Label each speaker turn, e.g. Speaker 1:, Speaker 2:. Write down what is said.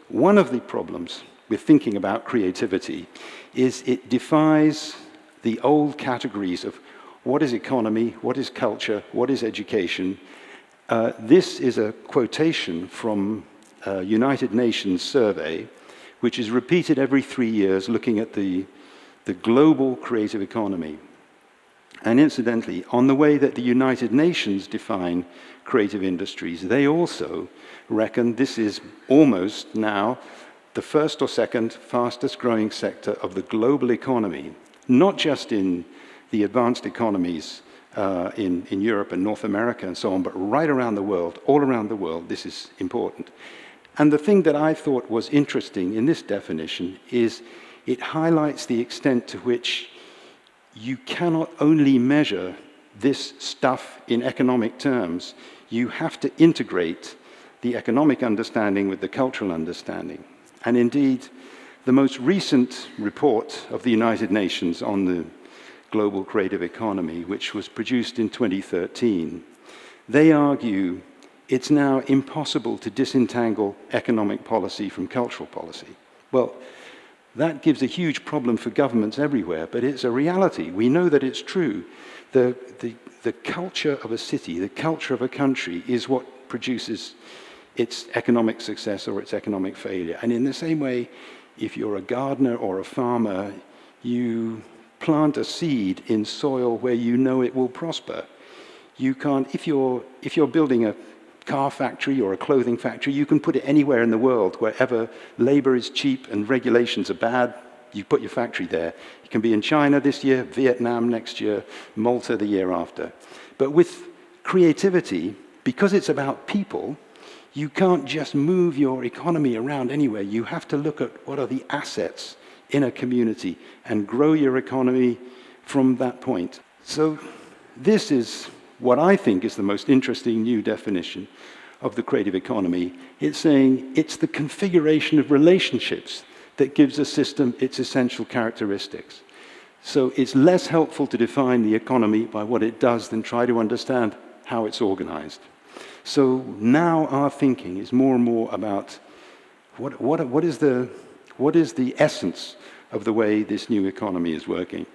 Speaker 1: One of the problems with thinking about creativity is it defies the old categories of what is economy, what is culture, what is education. This is a quotation from a United Nations survey, which is repeated every 3 years, looking at the global creative economy. And incidentally, on the way that the United Nations define creative industries, they also reckon this is almost now the first or second fastest growing sector of the global economy, not just in the advanced economies in Europe and North America and so on, but right around the world, all around the world, this is important. And the thing that I thought was interesting in this definition is it highlights the extent to which you cannot only measure this stuff in economic terms, you have to integrate the economic understanding with the cultural understanding. And indeed, the most recent report of the United Nations on the global creative economy, which was produced in 2013, they argue it's now impossible to disentangle economic policy from cultural policy. Well, that gives a huge problem for governments everywhere, but it's a reality. We know that it's true. The culture of a city, the culture of a country is what produces its economic success or its economic failure. And in the same way, if you're a gardener or a farmer, you plant a seed in soil where you know it will prosper. You can't, if you're building a car factory or a clothing factory, you can put it anywhere in the world, wherever labor is cheap and regulations are bad, you put your factory there. It can be in China this year, Vietnam next year, Malta the year after. But with creativity, because it's about people, you can't just move your economy around anywhere. You have to look at what are the assets in a community and grow your economy from that point. So this is what I think is the most interesting new definition of the creative economy. It's saying it's the configuration of relationships that gives a system its essential characteristics. So it's less helpful to define the economy by what it does than try to understand how it's organized. So now our thinking is more and more about what is the essence of the way this new economy is working.